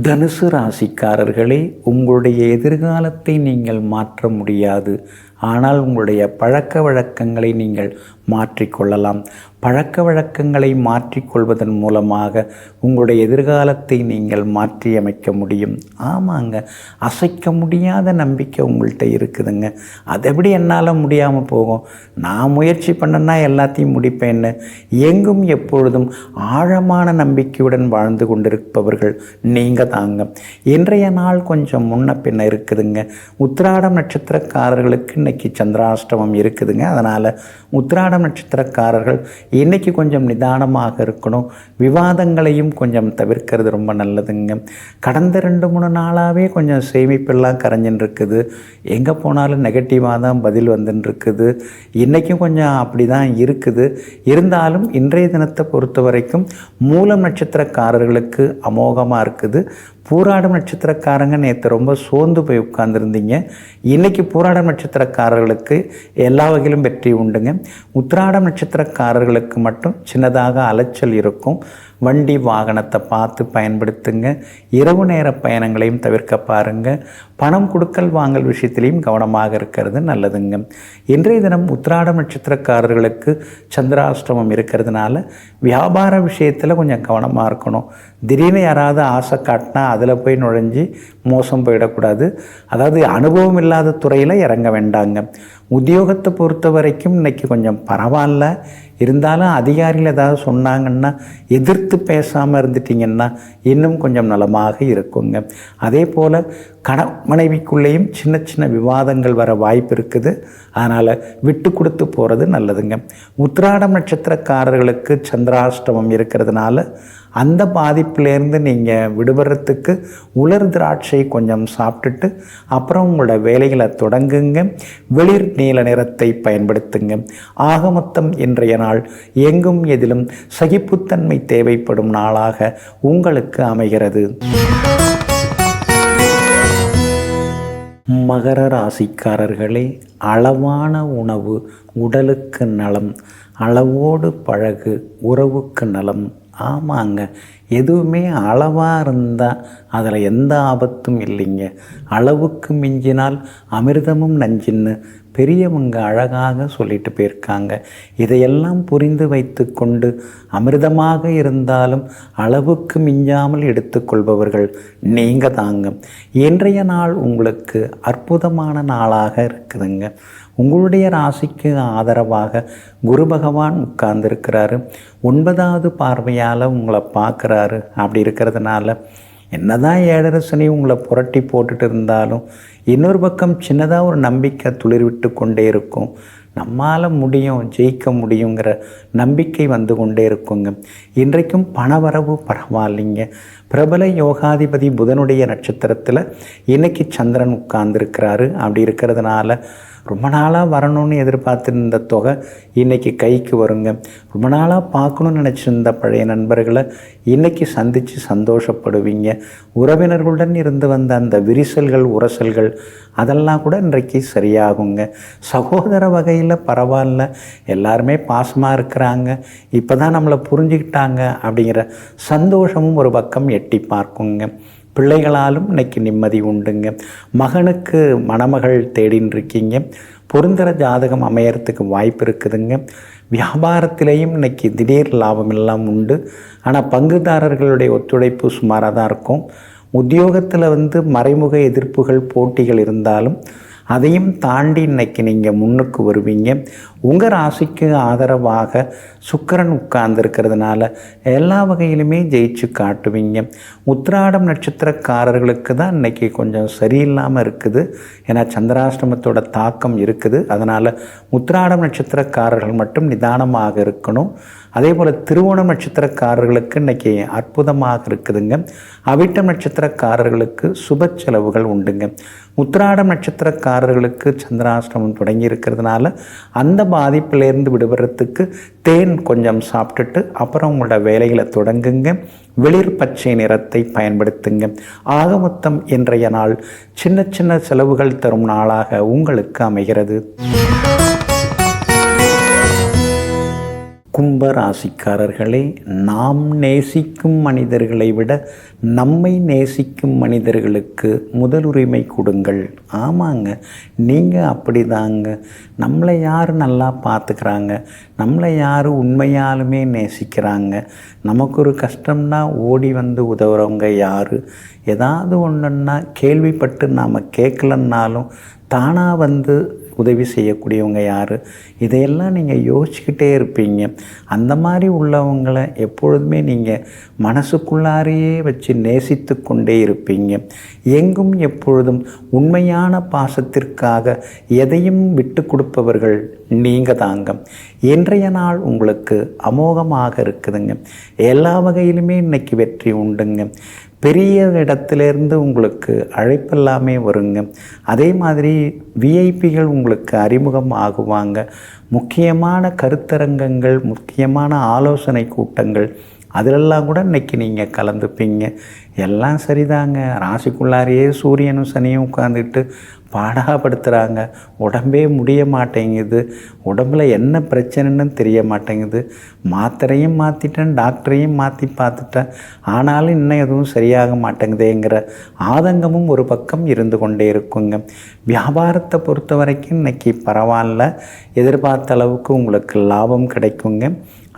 தனுசு ராசிக்காரர்களே, உங்களுடைய எதிர்காலத்தை நீங்கள் மாற்ற முடியாது. ஆனால் உங்களுடைய பழக்க வழக்கங்களை நீங்கள் மாற்றிக்கொள்ளலாம். பழக்க வழக்கங்களை மாற்றிக்கொள்வதன் மூலமாக உங்களுடைய எதிர்காலத்தை நீங்கள் மாற்றியமைக்க முடியும். ஆமாங்க, அசைக்க முடியாத நம்பிக்கை உங்கள்கிட்ட இருக்குதுங்க. அது எப்படி என்னால் முடியாமல் போகும்? நான் முயற்சி பண்ணேன்னா எல்லாத்தையும் முடிப்பேன்னு எங்கும் எப்பொழுதும் ஆழமான நம்பிக்கையுடன் வாழ்ந்து கொண்டிருப்பவர்கள் நீங்கள் தாங்க. இன்றைய நாள் கொஞ்சம் முன்ன பின்ன இருக்குதுங்க. உத்திராடம் நட்சத்திரக்காரர்களுக்கு இன்றைக்கி சந்திராஷ்டமம் இருக்குதுங்க. அதனால் உத்திராடம் நட்சத்திரக்காரர்கள் இன்றைக்கி கொஞ்சம் நிதானமாக இருக்கணும். விவாதங்களையும் கொஞ்சம் தவிர்க்கிறது ரொம்ப நல்லதுங்க. கடந்த 2-3 நாளாகவே கொஞ்சம் சேமிப்பெல்லாம் கரைஞ்சின்னு இருக்குது. எங்கே போனாலும் நெகட்டிவாக தான் பதில் வந்துன்னு இருக்குது. இன்றைக்கும் கொஞ்சம் அப்படி தான் இருக்குது. இருந்தாலும் இன்றைய தினத்தை பொறுத்த வரைக்கும் மூலம் நட்சத்திரக்காரர்களுக்கு அமோகமாக இருக்குது. பூராடம் நட்சத்திரக்காரங்க நேற்று ரொம்ப சோர்ந்து போய் உட்கார்ந்துருந்தீங்க. இன்றைக்கி பூராடம் நட்சத்திரக்காரர்களுக்கு எல்லா வகையிலும் வெற்றி உண்டுங்க. உத்திராடம் நட்சத்திரக்காரர்களுக்கு மட்டும் சின்னதாக அலைச்சல் இருக்கும். வண்டி வாகனத்தை பார்த்து பயன்படுத்துங்க. இரவு நேர பயணங்களையும் தவிர்க்க பாருங்கள். பணம் கொடுக்கல் வாங்கல் விஷயத்திலையும் கவனமாக இருக்கிறது நல்லதுங்க. இன்றைய தினம் உத்திராடம் நட்சத்திரக்காரர்களுக்கு சந்திராஷ்டமம் இருக்கிறதுனால வியாபார விஷயத்தில் கொஞ்சம் கவனமாக இருக்கணும். திடீர்னு யாராவது ஆசை காட்டினா அதில் போய் நுழைஞ்சி மோசம் போயிடக்கூடாது. அதாவது அனுபவம் இல்லாத துறையில் இறங்க வேண்டாங்க. உத்தியோகத்தை பொறுத்த வரைக்கும் இன்றைக்கி கொஞ்சம் பரவாயில்ல. இருந்தாலும் அதிகாரிகள் ஏதாவது சொன்னாங்கன்னா எதிர்த்து பேசாமல் இருந்துட்டிங்கன்னா இன்னும் கொஞ்சம் நலமாக இருக்குங்க. அதே போல் மனைவிக்குள்ளேயும் சின்ன சின்ன விவாதங்கள் வர வாய்ப்பு இருக்குது. அதனால் விட்டு கொடுத்து போகிறது நல்லதுங்க. உத்திராடம் நட்சத்திரக்காரர்களுக்கு சந்திராஷ்டமம் இருக்கிறதுனால அந்த பாதிப்பிலேருந்து நீங்கள் விடுபடுறதுக்கு உலர் திராட்சை கொஞ்சம் சாப்பிட்டுட்டு அப்புறம் உங்களோட வேலைகளை தொடங்குங்க. வெளிர் நீல நிறத்தை பயன்படுத்துங்க. ஆக மொத்தம் இன்றைய நாள் எங்கும் எதிலும் சகிப்புத்தன்மை தேவைப்படும் நாளாக உங்களுக்கு அமைகிறது. மகர ராசிக்காரர்களே, அளவான உணவு உடலுக்கு நலம், அளவோடு பழகு உறவுக்கு நலம். ஆமாங்க, எதுவுமே அளவாக இருந்தால் அதில் எந்த ஆபத்தும் இல்லைங்க. அளவுக்கு மிஞ்சினால் அமிர்தமும் நஞ்சின்னு பெரியவங்க அழகாக சொல்லிட்டு போயிருக்காங்க. இதையெல்லாம் புரிந்து வைத்து கொண்டு அமிர்தமாக இருந்தாலும் அளவுக்கு மிஞ்சாமல் எடுத்துக்கொள்பவர்கள் நீங்கள் தாங்க. இன்றைய நாள் உங்களுக்கு அற்புதமான நாளாக இருக்குதுங்க. உங்களுடைய ராசிக்கு ஆதரவாக குரு பகவான் உட்கார்ந்துருக்கிறாரு. 9வது பார்வையால் உங்களை பார்க்குறாரு. அப்படி இருக்கிறதுனால என்னதான் 7.5 சனி உங்களை புரட்டி போட்டுட்டு இருந்தாலும் இன்னொரு பக்கம் சின்னதாக ஒரு நம்பிக்கை துளிர்விட்டு கொண்டே இருக்கும். நம்மால் முடியும், ஜெயிக்க முடியுங்கிற நம்பிக்கை வந்து கொண்டே இருக்குங்க. இன்றைக்கும் பணவரவு பரவாயில்லைங்க. பிரபல யோகாதிபதி புதனுடைய நட்சத்திரத்தில் இன்றைக்கி சந்திரன் உட்கார்ந்துருக்கிறாரு. அப்படி இருக்கிறதுனால ரொம்ப நாளாக வரணும்னு எதிர்பார்த்துருந்த தொகை இன்றைக்கி கைக்கு வருங்க. ரொம்ப நாளாக பார்க்கணுன்னு நினச்சிருந்த பழைய நண்பர்களை இன்றைக்கி சந்தித்து சந்தோஷப்படுவீங்க. உறவினர்களுடன் இருந்து வந்த அந்த விரிசல்கள் உரசல்கள் அதெல்லாம் கூட இன்றைக்கு சரியாகுங்க. சகோதர வகையில் பரவாயில்ல, எல்லாருமே பாசமாக இருக்கிறாங்க, இப்போ தான் நம்மளை புரிஞ்சுக்கிட்டாங்க அப்படிங்கிற சந்தோஷமும் ஒரு பக்கம் எட்டி பார்க்குங்க. பிள்ளைகளாலும் இன்னைக்கு நிம்மதி உண்டுங்க. மகனுக்கு மணமகள் தேடின்னு இருக்கீங்க. பொருந்தர ஜாதகம் அமையறதுக்கு வாய்ப்பு இருக்குதுங்க. வியாபாரத்திலேயும் இன்னைக்கு திடீர் லாபம் எல்லாம் உண்டு. ஆனால் பங்குதாரர்களுடைய ஒத்துழைப்பு சுமாராக தான் இருக்கும். உத்தியோகத்தில் மறைமுக எதிர்ப்புகள் போட்டிகள் இருந்தாலும் அதையும் தாண்டி இன்னைக்கு நீங்கள் முன்னுக்கு வருவீங்க. உங்கள் ராசிக்கு ஆதரவாக சுக்கிரன் உட்கார்ந்துருக்கிறதுனால எல்லா வகையிலுமே ஜெயிச்சு காட்டுவீங்க. உத்திராடம் நட்சத்திரக்காரர்களுக்கு தான் இன்றைக்கி கொஞ்சம் சரியில்லாமல் இருக்குது. ஏன்னா சந்திராஷ்டமத்தோட தாக்கம் இருக்குது. அதனால் உத்திராடம் நட்சத்திரக்காரர்கள் மட்டும் நிதானமாக இருக்கணும். அதே போல் திருவோணம் நட்சத்திரக்காரர்களுக்கு இன்றைக்கி அற்புதமாக இருக்குதுங்க. அவிட்டம் நட்சத்திரக்காரர்களுக்கு சுப செலவுகள் உண்டுங்க. உத்திராடம் நட்சத்திரக்காரர்களுக்கு சந்திராஷ்டமம் தொடங்கி இருக்கிறதுனால அந்த பாதிப்பிலேருந்து விடுபடுறதுக்கு தேன் கொஞ்சம் சாப்பிட்டுட்டு அப்புறம் உங்களோட வேலைகளை தொடங்குங்க. வெளிர் பச்சை நிறத்தை பயன்படுத்துங்க. ஆக மொத்தம் இன்றைய நாள் சின்ன சின்ன செலவுகள் தரும் நாளாக உங்களுக்கு அமைகிறது. கும்ப ராசிக்காரர்களே, நாம் நேசிக்கும் மனிதர்களை விட நம்மை நேசிக்கும் மனிதர்களுக்கு முதலுரிமை கொடுங்கள். ஆமாங்க, நீங்கள் அப்படி தாங்க. நம்மளை யார் நல்லா பார்த்துக்கிறாங்க, நம்மளை யார் உண்மையாலுமே நேசிக்கிறாங்க, நமக்கு ஒரு கஷ்டம்னா ஓடி வந்து உதவுறவங்க யார், ஏதாவது ஒன்றுன்னா கேள்விப்பட்டு நாம் கேட்கலன்னாலும் தானாக வந்து உதவி செய்யக்கூடியவங்க யார், இதையெல்லாம் நீங்கள் யோசிச்சுக்கிட்டே இருப்பீங்க. அந்த மாதிரி உள்ளவங்களை எப்பொழுதுமே நீங்கள் மனசுக்குள்ளாரையே வச்சு நேசித்து கொண்டே இருப்பீங்க. எங்கும் எப்பொழுதும் உண்மையான பாசத்திற்காக எதையும் விட்டு கொடுப்பவர்கள் நீங்கள் தாங்க. இன்றைய நாள் உங்களுக்கு அமோகமாக இருக்குதுங்க. எல்லா வகையிலுமே இன்றைக்கி வெற்றி உண்டுங்க. பெரிய இடத்துலேருந்து உங்களுக்கு அழைப்பெல்லாமே வருங்க. அதே மாதிரி விஐபிகள் உங்களுக்கு அறிமுகம் ஆகுவாங்க. முக்கியமான கருத்தரங்கங்கள், முக்கியமான ஆலோசனை கூட்டங்கள் அதிலெல்லாம் கூட இன்றைக்கி நீங்கள் கலந்துப்பீங்க. எல்லாம் சரிதாங்க. ராசிக்குள்ளாரையே சூரியனும் சனியும் உட்காந்துட்டு பாடாப்படுத்துகிறாங்க. உடம்பே முடிய மாட்டேங்குது, உடம்புல என்ன பிரச்சனைன்னு தெரிய மாட்டேங்குது. மாத்திரையும் மாற்றிட்டேன், டாக்டரையும் மாற்றி பார்த்துட்டேன், ஆனாலும் இன்னும் எதுவும் சரியாக மாட்டேங்குதேங்கிற ஆதங்கமும் ஒரு பக்கம் இருந்து கொண்டே இருக்குங்க. வியாபாரத்தை பொறுத்த வரைக்கும் இன்றைக்கி பரவாயில்ல, எதிர்பார்த்த அளவுக்கு உங்களுக்கு லாபம் கிடைக்குங்க.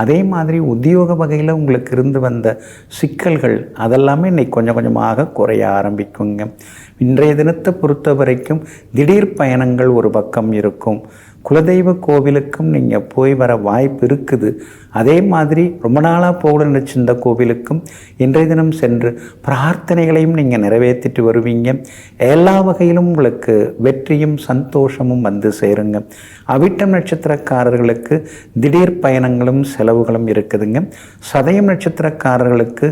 அதே மாதிரி உத்தியோக வகையில் உங்களுக்கு இருந்து வந்த சிக்கல்கள் அதெல்லாமே இன்றைக்கி கொஞ்சம் கொஞ்சமாக குறைய ஆரம்பிக்குங்க. இன்றைய தினத்தை பொறுத்த வரைக்கும் திடீர் பயணங்கள் ஒரு பக்கம் இருக்கும். குலதெய்வ கோவிலுக்கும் நீங்கள் போய் வர வாய்ப்பு இருக்குது. அதே மாதிரி ரொம்ப நாளாக போக நினச்சிருந்த கோவிலுக்கும் இன்றைய தினம் சென்று பிரார்த்தனைகளையும் நீங்கள் நிறைவேற்றிட்டு வருவீங்க. எல்லா வகையிலும் உங்களுக்கு வெற்றியும் சந்தோஷமும் வந்து சேருங்க. அவிட்டம் நட்சத்திரக்காரர்களுக்கு திடீர் பயணங்களும் செலவுகளும் இருக்குதுங்க. சதயம் நட்சத்திரக்காரர்களுக்கு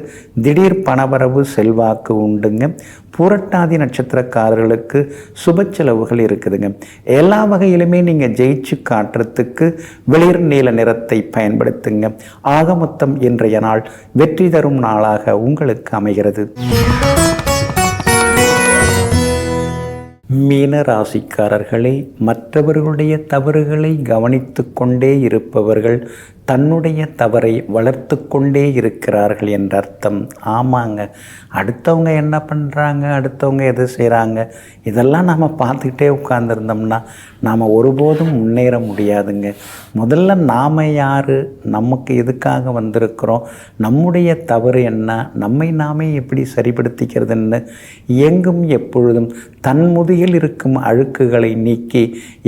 திடீர் பணவரவு செல்வாக்கு உண்டுங்க. பூரட்டாதி நட்சத்திரக்காரர்களுக்கு சுப செலவுகள் இருக்குதுங்க. எல்லா வகையிலுமே நீங்கள் ஜெயிச்சு காட்டுறதுக்கு வெளிர் நீல நிறத்தை பயன்படுத்துங்க. ஆக மொத்தம் இன்றைய நாள் வெற்றி தரும் நாளாக உங்களுக்கு அமைகிறது. மீன ராசிக்காரர்களே, மற்றவர்களுடைய தவறுகளை கவனித்து கொண்டே இருப்பவர்கள் தன்னுடைய தவறை வளர்த்து கொண்டே இருக்கிறார்கள் என்ற அர்த்தம். ஆமாங்க, அடுத்தவங்க என்ன பண்ணுறாங்க, அடுத்தவங்க எது செய்கிறாங்க, இதெல்லாம் நாம் பார்த்துக்கிட்டே உட்கார்ந்துருந்தோம்னா நாம் ஒருபோதும் முன்னேற முடியாதுங்க. முதல்ல நாம் யார், நமக்கு எதுக்காக வந்திருக்கிறோம், நம்முடைய தவறு என்ன, நம்மை நாமே எப்படி சரிப்படுத்திக்கிறதுன்னு எங்கும் எப்பொழுதும் தன் முதுகில் இருக்கும் அழுக்குகளை நீக்கி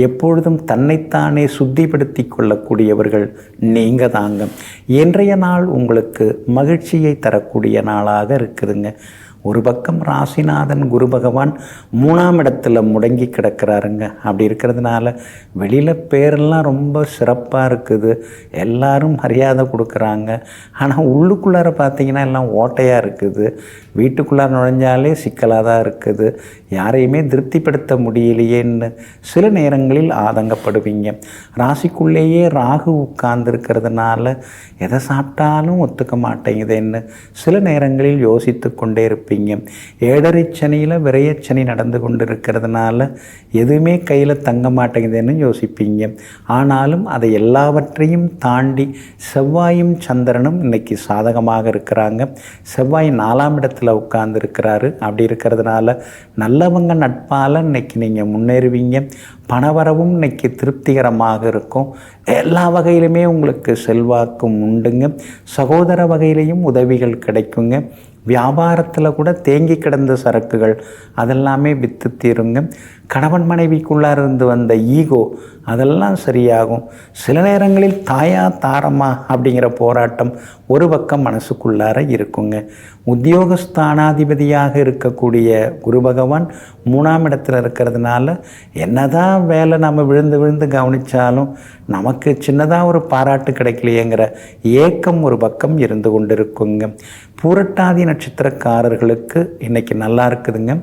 எப்பொழுதும் தன்னைத்தானே சுத்திப்படுத்தி கொள்ளக்கூடியவர்கள் நீங்கள் தாங்க. இன்றைய நாள் உங்களுக்கு மகிழ்ச்சியை தரக்கூடிய நாளாக இருக்குதுங்க. ஒரு பக்கம் ராசிநாதன் குரு பகவான் 3ஆம் இடத்துல முடங்கி கிடக்கிறாருங்க. அப்படி இருக்கிறதுனால வெளியில் பேரெல்லாம் ரொம்ப சிறப்பாக இருக்குது, எல்லாரும் மரியாதை கொடுக்குறாங்க. ஆனால் உள்ளுக்குள்ளார பார்த்திங்கன்னா எல்லாம் ஓட்டையாக இருக்குது. வீட்டுக்குள்ளார நுழைஞ்சாலே சிக்கலாக தான் இருக்குது. யாரையுமே திருப்திப்படுத்த முடியலையேன்னு சில நேரங்களில் ஆதங்கப்படுவீங்க. ராசிக்குள்ளேயே ராகு உட்கார்ந்துருக்கிறதுனால எதை சாப்பிட்டாலும் ஒத்துக்க மாட்டேங்குதுன்னு சில நேரங்களில் யோசித்து கொண்டே இருப்பீங்க. 7.5 சனியில் விரயச்சனி நடந்து கொண்டு இருக்கிறதுனால எதுவுமே கையில் தங்க மாட்டேங்குதுன்னு யோசிப்பீங்க. ஆனாலும் அதை எல்லாவற்றையும் தாண்டி செவ்வாயும் சந்திரனும் இன்னைக்கு சாதகமாக இருக்கிறாங்க. செவ்வாய் 4ஆம் இடத்துல உட்கார்ந்து இருக்கிறாரு. அப்படி இருக்கிறதுனால நல்லவங்க நட்பால் இன்னைக்கு நீங்கள் முன்னேறுவீங்க. பணவரவும் இன்னைக்கு திருப்திகரமாக இருக்கும். எல்லா வகையிலுமே உங்களுக்கு செல்வாக்கும் உண்டுங்க. சகோதர வகையிலையும் உதவிகள் கிடைக்குங்க. வியாபாரத்தில் கூட தேங்கி கிடந்த சரக்குகள் அதெல்லாமே விற்று தீருங்க. கணவன் மனைவிக்குள்ளார இருந்து வந்த ஈகோ அதெல்லாம் சரியாகும். சில நேரங்களில் தாயா தாரமா அப்படிங்கிற போராட்டம் ஒரு பக்கம் மனசுக்குள்ளார இருக்குங்க. உத்தியோகஸ்தானாதிபதியாக இருக்கக்கூடிய குரு பகவான் 3ஆம் இடத்துல இருக்கிறதுனால என்னதான் வேலை நம்ம விழுந்து விழுந்து கவனித்தாலும் நமக்கு சின்னதாக ஒரு பாராட்டு கிடைக்கலையேங்கிற ஏக்கம் ஒரு பக்கம் இருந்து கொண்டு இருக்குங்க. பூரட்டாதி நட்சத்திரக்காரர்களுக்கு இன்றைக்கி நல்லா இருக்குதுங்க.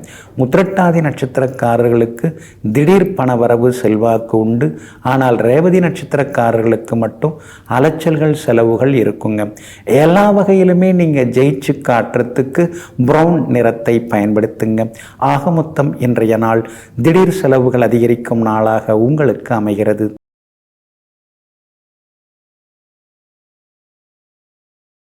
உத்திரட்டாதி நட்சத்திரக்காரர்களுக்கு திடீர் பணவரவு செல்வாக்கு உண்டு. ஆனால் ரேவதி நட்சத்திரக்காரர்களுக்கு மட்டும் அலைச்சல்கள் செலவுகள் இருக்குங்க. எல்லா வகையிலுமே நீங்கள் ஜெயிச்சு காட்டுறதுக்கு ப்ரௌன் நிறத்தை பயன்படுத்துங்க. ஆக மொத்தம் இன்றைய நாள் திடீர் செலவுகள் அதிகரிக்கும் நாளாக உங்களுக்கு அமைகிறது.